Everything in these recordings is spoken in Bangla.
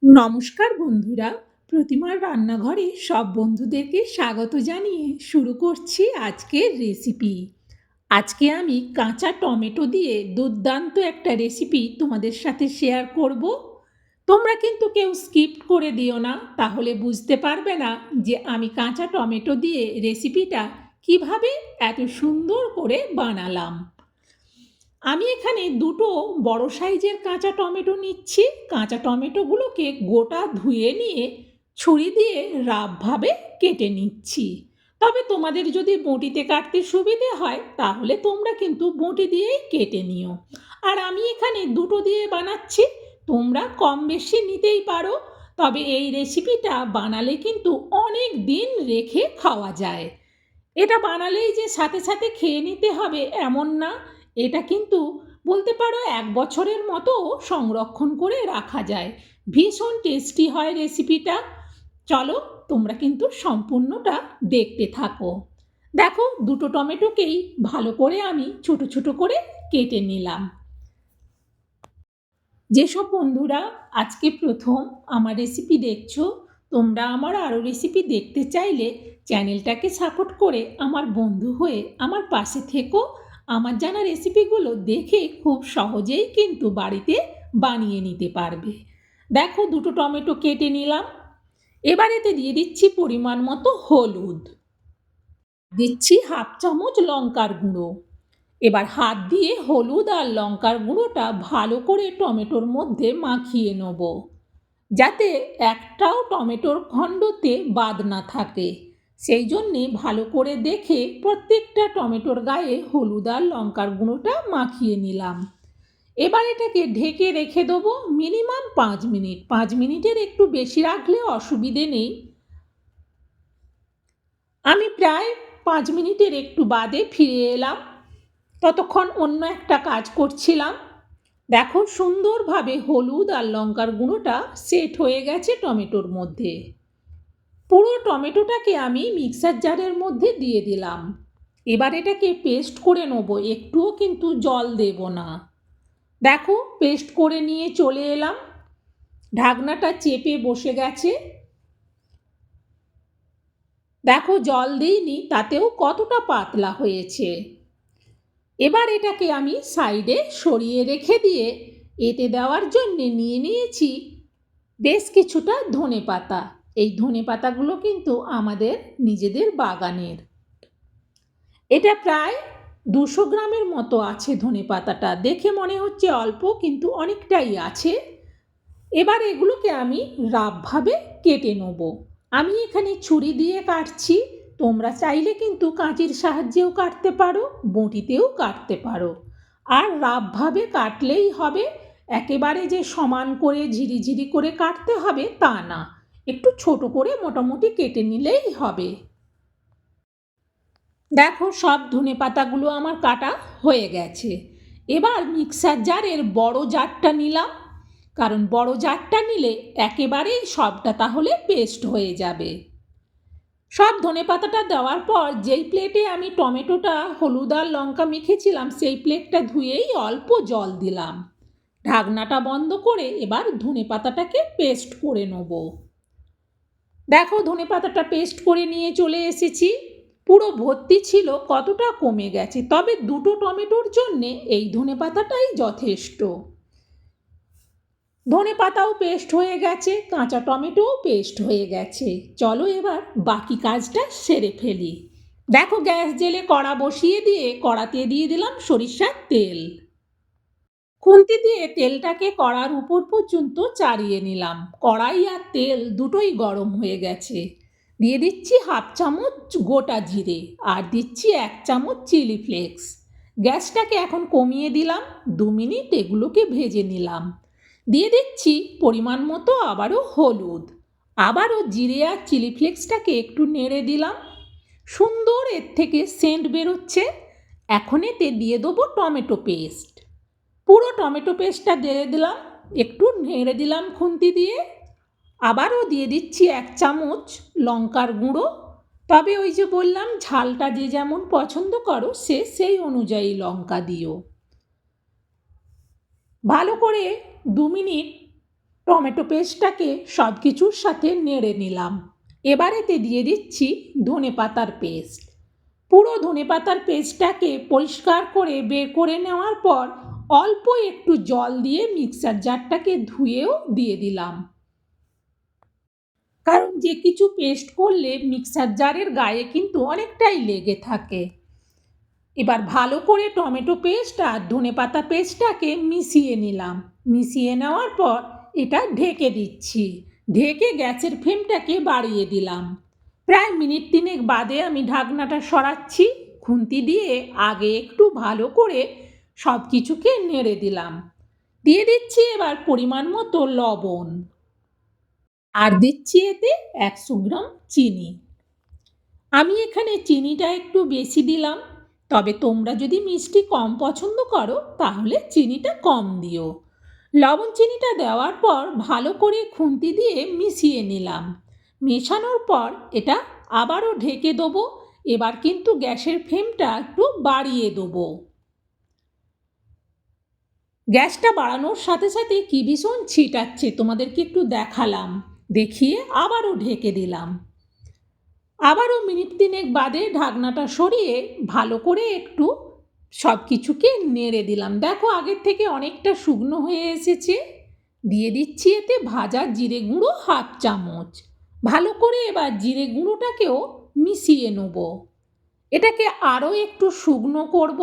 নমস্কার বন্ধুরা, প্রতিমার রান্নাঘরে সব বন্ধুদেরকে স্বাগত জানিয়ে শুরু করছি আজকের রেসিপি। আজকে আমি কাঁচা টমেটো দিয়ে দুর্দান্ত একটা রেসিপি তোমাদের সাথে শেয়ার করব। তোমরা কিন্তু কেউ স্কিপ করে দিও না, তাহলে বুঝতে পারবে না যে আমি কাঁচা টমেটো দিয়ে রেসিপিটা কিভাবে এত সুন্দর করে বানালাম। আমি এখানে দুটো বড় সাইজের কাঁচা টমেটো নিচ্ছি। কাঁচা টমেটোগুলোকে গোটা ধুয়ে নিয়ে ছুরি দিয়ে রাফভাবে কেটে নিচ্ছি। তবে তোমাদের যদি বঁটিতে কাটতে সুবিধে হয় তাহলে তোমরা কিন্তু বঁটি দিয়েই কেটে নিও। আর আমি এখানে দুটো দিয়ে বানাচ্ছি, তোমরা কম বেশি নিতেই পারো। তবে এই রেসিপিটা বানালে কিন্তু অনেক দিন রেখে খাওয়া যায়। এটা বানালেই যে সাথে সাথে খেয়ে নিতে হবে এমন না, এটা কিন্তু বলতে পারো 1 বছরের মতো সংরক্ষণ করে রাখা যায়। ভীষণ টেস্টি হয় রেসিপিটা। চলো তোমরা কিন্তু সম্পূর্ণটা দেখতে থাকো। দেখো, দুটো টমেটোকেই ভালো করে আমি ছোট ছোট করে কেটে নিলাম। যেসব বন্ধুরা আজকে প্রথম আমার রেসিপি দেখছো, তোমরা আমার আরও রেসিপি দেখতে চাইলে চ্যানেলটাকে সাপোর্ট করে আমার বন্ধু হয়ে আমার পাশে থেকো। আমার জানা রেসিপিগুলো দেখে খুব সহজেই কিন্তু বাড়িতে বানিয়ে নিতে পারবে। দেখো, দুটো টমেটো কেটে নিলাম। এবার এতে দিয়ে দিচ্ছি পরিমাণ মতো হলুদ, দিচ্ছি 1/2 চামচ লঙ্কার গুঁড়ো। এবার হাত দিয়ে হলুদ আর লঙ্কার গুঁড়োটা ভালো করে টমেটোর মধ্যে মাখিয়ে নেব, যাতে একটাও টমেটোর খণ্ডতে বাদ না থাকে। সেই জন্যে ভালো করে দেখে প্রত্যেকটা টমেটোর গায়ে হলুদ আর লঙ্কার গুঁড়োটা মাখিয়ে নিলাম। এবার এটাকে ঢেকে রেখে দেবো মিনিমাম 5 মিনিট। 5 মিনিটের একটু বেশি রাখলে অসুবিধে নেই। আমি প্রায় 5 মিনিটের একটু বাদে ফিরে এলাম। ততক্ষণ অন্য একটা কাজ করছিলাম। দেখো, সুন্দরভাবে হলুদ আর লঙ্কার গুঁড়োটা সেট হয়ে গেছে টমেটোর মধ্যে। পুরো টমেটোটাকে আমি মিক্সার জারের মধ্যে দিয়ে দিলাম। এবার এটাকে পেস্ট করে নেব, একটুও কিন্তু জল দেব না। দেখো, পেস্ট করে নিয়ে চলে এলাম। ঢাকনাটা চেপে বসে গেছে। দেখো, জল দিইনি, তাতেও কতটা পাতলা হয়েছে। এবার এটাকে আমি সাইডে সরিয়ে রেখে দিয়ে এতে দেওয়ার জন্য নিয়ে নিয়েছি বেশ কিছুটা ধনেপাতা। এই ধনেপাতাগুলো কিন্তু আমাদের নিজেদের বাগানের। এটা প্রায় 200 গ্রামের মতো আছে ধনেপাতাটা। দেখে মনে হচ্ছে অল্প, কিন্তু অনেকটাই আছে। এবার এগুলোকে আমি রাফভাবে কেটে নেব। আমি এখানে ছুরি দিয়ে কাটছি, তোমরা চাইলে কিন্তু কাঁচির সাহায্যেও কাটতে পারো, বঁটিতেও কাটতে পারো। আর রাফভাবে কাটলেই হবে, একেবারে যে সমান করে ঝিরিঝিরি করে কাটতে হবে তা না, একটু ছোট করে মোটামুটি কেটে নিলেই হবে। দেখো, সব ধনেপাতাগুলো আমার কাটা হয়ে গেছে। এবার মিক্সার জারের বড় জারটা নিলাম, কারণ বড় জারটা নিলে একেবারেই সবটা তাহলে পেস্ট হয়ে যাবে। সব ধনেপাতাটা দেওয়ার পর যেই প্লেটে আমি টমেটোটা হলুদ আর লঙ্কা মেখেছিলাম সেই প্লেটটা ধুয়েই অল্প জল দিলাম। ঢাকনাটা বন্ধ করে এবার ধনেপাতাটাকে পেস্ট করে নেব। দেখো, ধনেপাতাটা পেস্ট করে নিয়ে চলে এসেছি। পুরো ভর্তি ছিল, কতটা কমে গেছে। তবে দুটো টমেটোর জন্যে এই ধনেপাতাটাই যথেষ্ট। ধনেপাতাও পেস্ট হয়ে গেছে, কাঁচা টমেটোও পেস্ট হয়ে গেছে। চলো এবার বাকি কাজটা সেরে ফেলি। দেখো, গ্যাস জেলে কড়া বসিয়ে দিয়ে কড়াতে দিয়ে দিলাম সরিষার তেল। খুন্তি দিয়ে তেলটাকে কড়ার উপর পর্যন্ত চাড়িয়ে নিলাম। কড়াই আর তেল দুটোই গরম হয়ে গেছে। দিয়ে দিচ্ছি 1/2 চামচ গোটা জিরে আর দিচ্ছি 1 চামচ চিলি ফ্লেক্স। গ্যাসটাকে এখন কমিয়ে দিলাম। 2 মিনিট এগুলোকে ভেজে নিলাম। দিয়ে দিচ্ছি পরিমাণ মতো আবারও হলুদ। আবারও জিরে আর চিলি ফ্লেক্সটাকে একটু নেড়ে দিলাম। সুন্দর এর থেকে সেন্ট বেরোচ্ছে। এখন এতে দিয়ে দেবো টমেটো পেস্ট। পুরো টমেটো পেস্টটা দিয়ে দিলাম, একটু নেড়ে দিলাম খুন্তি দিয়ে। আবারও দিয়ে দিচ্ছি 1 চামচ লঙ্কার গুঁড়ো। তবে ওই যে বললাম, ঝালটা যে যেমন পছন্দ করো সেই অনুযায়ী লঙ্কা দিও। ভালো করে 2 মিনিট টমেটো পেস্টটাকে সব কিছুর সাথে নেড়ে নিলাম। এবার এতে দিয়ে দিচ্ছি ধনেপাতার পেস্ট। পুরো ধনেপাতার পেস্টটাকে পরিষ্কার করে বের করে নেওয়ার পর অল্প একটু জল দিয়ে মিক্সার জারটাকে ধুয়েও দিয়ে দিলাম, কারণ যে কিছু পেস্ট করলে মিক্সার জারের গায়ে কিন্তু অনেকটাই লেগে থাকে। এবার ভালো করে টমেটো পেস্ট আর ধনেপাতা পেস্টটাকে মিশিয়ে নিলাম। মিশিয়ে নেওয়ার পর এটা ঢেকে দিচ্ছি। ঢেকে গ্যাসের ফ্লেমটাকে বাড়িয়ে দিলাম। প্রায় মিনিট 3 বাদে আমি ঢাকনাটা সরাচ্ছি। খুন্তি দিয়ে আগে একটু ভালো করে সব কিছুকে নেড়ে দিলাম। দিয়ে দিচ্ছি এবার পরিমাণ মতো লবণ, আর দিচ্ছি এতে 100 গ্রাম চিনি। আমি এখানে চিনিটা একটু বেশি দিলাম, তবে তোমরা যদি মিষ্টি কম পছন্দ করো তাহলে চিনিটা কম দিও। লবণ চিনিটা দেওয়ার পর ভালো করে খুন্তি দিয়ে মিশিয়ে নিলাম। মেশানোর পর এটা আবারও ঢেকে দেবো। এবার কিন্তু গ্যাসের ফ্লেমটা একটু বাড়িয়ে দেবো। গ্যাসটা বাড়ানোর সাথে সাথে কি ভীষণ ছিটাচ্ছে, তোমাদেরকে একটু দেখালাম। দেখিয়ে আবারও ঢেকে দিলাম। আবারও মিনিট 3 বাদে ঢাকনাটা সরিয়ে ভালো করে একটু সব কিছুকে নেড়ে দিলাম। দেখো আগের থেকে অনেকটা শুকনো হয়ে এসেছে। দিয়ে দিচ্ছি এতে ভাজা জিরে গুঁড়ো 1/2 চামচ। ভালো করে এবার জিরে গুঁড়োটাকেও মিশিয়ে নেব। এটাকে আরও একটু শুকনো করব,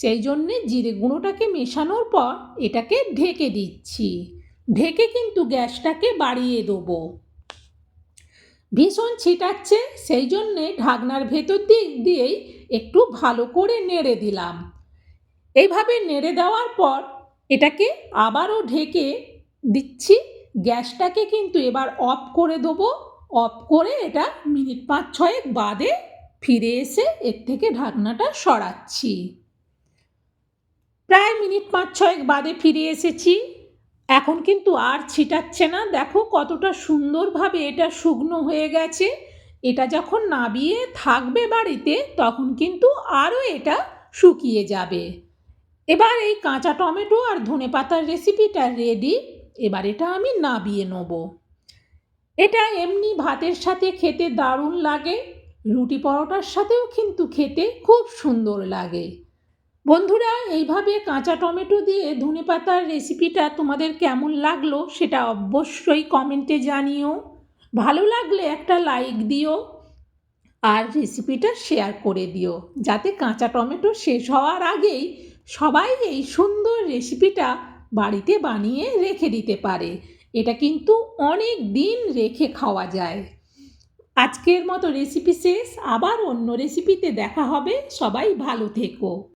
সেই জন্যে জিরে গুঁড়োটাকে মেশানোর পর এটাকে ঢেকে দিচ্ছি। ঢেকে কিন্তু গ্যাসটাকে বাড়িয়ে দেবো। ভীষণ ছিটাচ্ছে, সেই জন্যে ঢাকনার ভেতর দিক দিয়েই একটু ভালো করে নেড়ে দিলাম। এইভাবে নেড়ে দেওয়ার পর এটাকে আবারও ঢেকে দিচ্ছি। গ্যাসটাকে কিন্তু এবার অফ করে দেবো। অফ করে এটা মিনিট 5-6 বাদে ফিরে এসে এর থেকে ঢাকনাটা সরাচ্ছি। প্রায় মিনিট 5-6 বাদে ফিরে এসেছি। এখন কিন্তু আর ছিটাচ্ছে না। দেখো কতটা সুন্দরভাবে এটা শুকনো হয়ে গেছে। এটা যখন নাবিয়ে থাকবে বাড়িতে তখন কিন্তু আরও এটা শুকিয়ে যাবে। এবার এই কাঁচা টমেটো আর ধনেপাতার রেসিপিটা রেডি। এবার এটা আমি নাবিয়ে নেব। এটা এমনি ভাতের সাথে খেতে দারুণ লাগে, রুটি পরোটার সাথেও কিন্তু খেতে খুব সুন্দর লাগে। বন্ধুরা, এইভাবে কাঁচা টমেটো দিয়ে ধনেপাতার রেসিপিটা তোমাদের কেমন লাগলো সেটা অবশ্যই কমেন্টে জানিও। ভালো লাগলে একটা লাইক দিও আর রেসিপিটা শেয়ার করে দিও, যাতে কাঁচা টমেটো শেষ হওয়ার আগেই সবাই এই সুন্দর রেসিপিটা বাড়িতে বানিয়ে রেখে দিতে পারে। এটা কিন্তু অনেক দিন রেখে খাওয়া যায়। আজকের মতো রেসিপি শেষ। আবার অন্য রেসিপিতে দেখা হবে। সবাই ভালো থেকো।